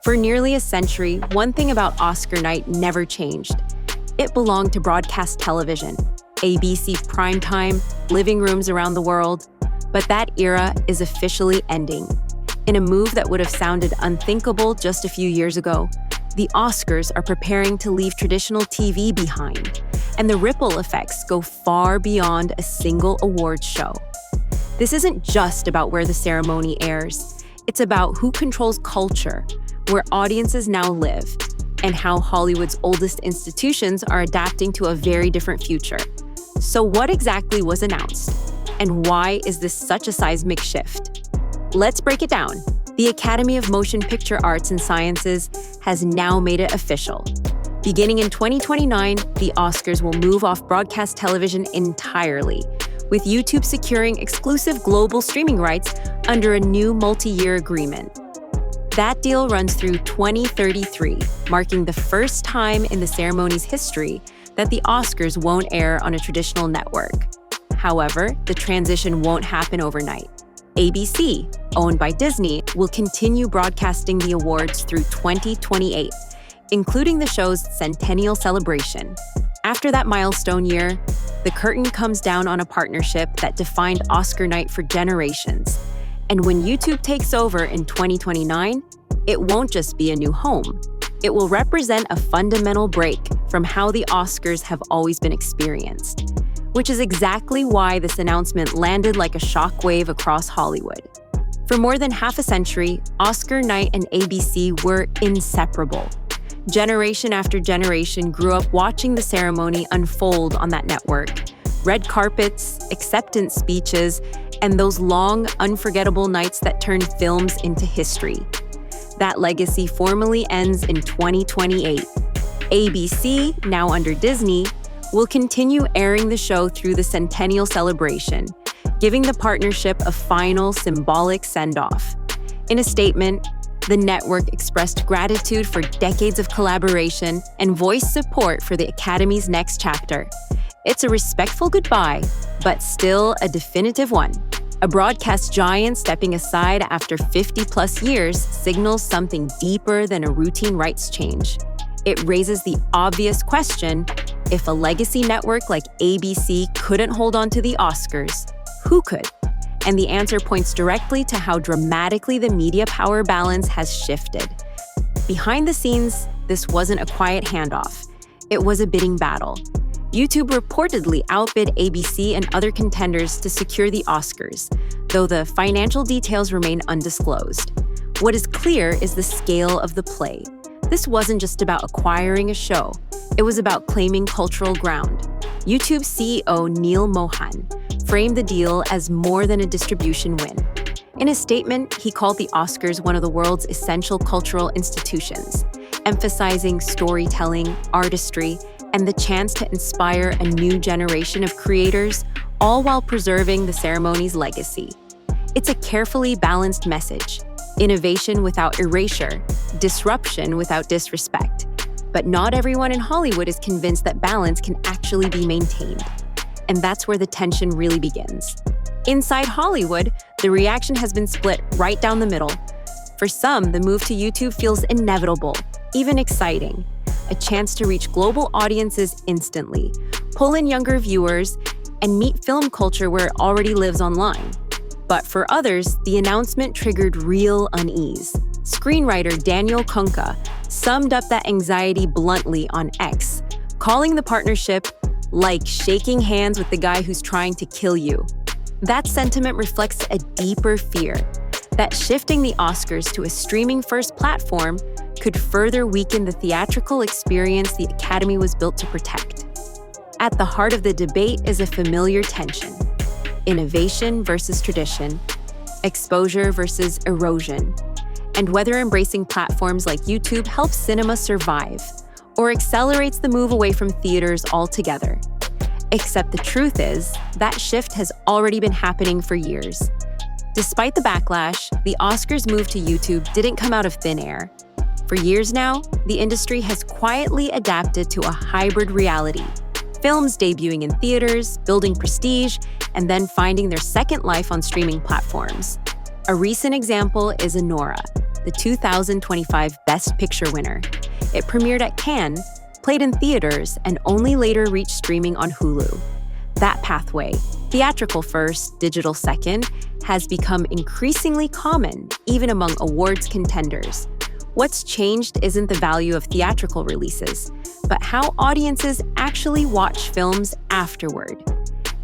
For nearly a century, one thing about Oscar night never changed. It belonged to broadcast television, ABC primetime, living rooms around the world. But that era is officially ending. In a move that would have sounded unthinkable just a few years ago, the Oscars are preparing to leave traditional TV behind, and the ripple effects go far beyond a single awards show. This isn't just about where the ceremony airs. It's about who controls culture, where audiences now live, and how Hollywood's oldest institutions are adapting to a very different future. So what exactly was announced? And why is this such a seismic shift? Let's break it down. The Academy of Motion Picture Arts and Sciences has now made it official. Beginning in 2029, the Oscars will move off broadcast television entirely, with YouTube securing exclusive global streaming rights under a new multi-year agreement. That deal runs through 2033, marking the first time in the ceremony's history that the Oscars won't air on a traditional network. However, the transition won't happen overnight. ABC, owned by Disney, will continue broadcasting the awards through 2028, including the show's centennial celebration. After that milestone year, the curtain comes down on a partnership that defined Oscar night for generations. And when YouTube takes over in 2029, it won't just be a new home. It will represent a fundamental break from how the Oscars have always been experienced, which is exactly why this announcement landed like a shockwave across Hollywood. For more than half a century, Oscar night and ABC were inseparable. Generation after generation grew up watching the ceremony unfold on that network. Red carpets, acceptance speeches, and those long, unforgettable nights that turned films into history. That legacy formally ends in 2028. ABC, now under Disney, will continue airing the show through the centennial celebration, giving the partnership a final symbolic send-off. In a statement, the network expressed gratitude for decades of collaboration and voiced support for the Academy's next chapter. It's a respectful goodbye, but still a definitive one. A broadcast giant stepping aside after 50-plus years signals something deeper than a routine rights change. It raises the obvious question: if a legacy network like ABC couldn't hold on to the Oscars, who could? And the answer points directly to how dramatically the media power balance has shifted. Behind the scenes, this wasn't a quiet handoff. It was a bidding battle. YouTube reportedly outbid ABC and other contenders to secure the Oscars, though the financial details remain undisclosed. What is clear is the scale of the play. This wasn't just about acquiring a show. It was about claiming cultural ground. YouTube CEO Neil Mohan framed the deal as more than a distribution win. In a statement, he called the Oscars one of the world's essential cultural institutions, emphasizing storytelling, artistry, and the chance to inspire a new generation of creators, all while preserving the ceremony's legacy. It's a carefully balanced message: innovation without erasure, disruption without disrespect. But not everyone in Hollywood is convinced that balance can actually be maintained. And that's where the tension really begins. Inside Hollywood, the reaction has been split right down the middle. For some, the move to YouTube feels inevitable, even exciting. A chance to reach global audiences instantly, pull in younger viewers, and meet film culture where it already lives online. But for others, the announcement triggered real unease. Screenwriter Daniel Kunka summed up that anxiety bluntly on X, calling the partnership like shaking hands with the guy who's trying to kill you. That sentiment reflects a deeper fear that shifting the Oscars to a streaming-first platform could further weaken the theatrical experience the Academy was built to protect. At the heart of the debate is a familiar tension: innovation versus tradition, exposure versus erosion, and whether embracing platforms like YouTube helps cinema survive or accelerates the move away from theaters altogether. Except the truth is, that shift has already been happening for years. Despite the backlash, the Oscars' move to YouTube didn't come out of thin air. For years now, the industry has quietly adapted to a hybrid reality. Films debuting in theaters, building prestige, and then finding their second life on streaming platforms. A recent example is Anora, the 2025 Best Picture winner. It premiered at Cannes, played in theaters, and only later reached streaming on Hulu. That pathway, theatrical first, digital second, has become increasingly common, even among awards contenders. What's changed isn't the value of theatrical releases, but how audiences actually watch films afterward.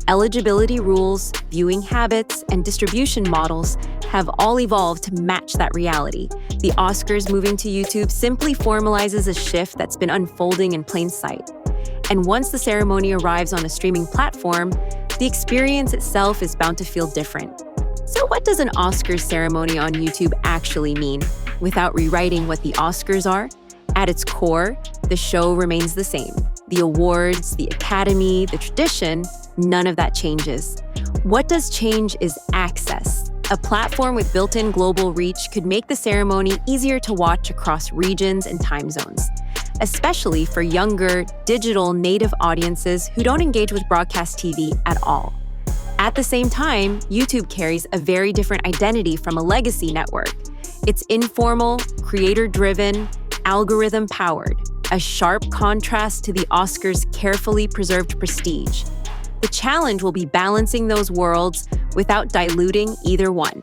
Eligibility rules, viewing habits, and distribution models have all evolved to match that reality. The Oscars moving to YouTube simply formalizes a shift that's been unfolding in plain sight. And once the ceremony arrives on a streaming platform, the experience itself is bound to feel different. So what does an Oscars ceremony on YouTube actually mean? Without rewriting what the Oscars are, at its core, the show remains the same. The awards, the Academy, the tradition, none of that changes. What does change is access. A platform with built-in global reach could make the ceremony easier to watch across regions and time zones, especially for younger, digital native audiences who don't engage with broadcast TV at all. At the same time, YouTube carries a very different identity from a legacy network. It's informal, creator-driven, algorithm-powered, a sharp contrast to the Oscars' carefully preserved prestige. The challenge will be balancing those worlds without diluting either one.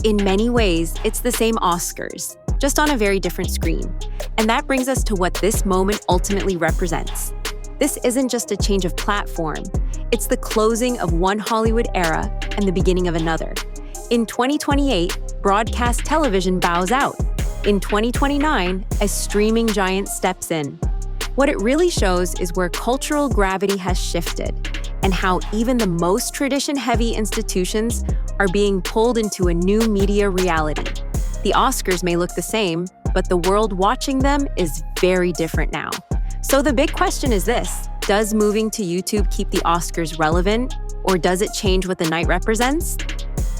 In many ways, it's the same Oscars, just on a very different screen. And that brings us to what this moment ultimately represents. This isn't just a change of platform. It's the closing of one Hollywood era and the beginning of another. In 2028, broadcast television bows out. In 2029, a streaming giant steps in. What it really shows is where cultural gravity has shifted and how even the most tradition-heavy institutions are being pulled into a new media reality. The Oscars may look the same, but the world watching them is very different now. So the big question is this: does moving to YouTube keep the Oscars relevant, or does it change what the night represents?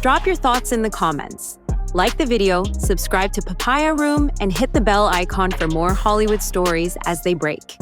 Drop your thoughts in the comments. Like the video, subscribe to Papaya Room, and hit the bell icon for more Hollywood stories as they break.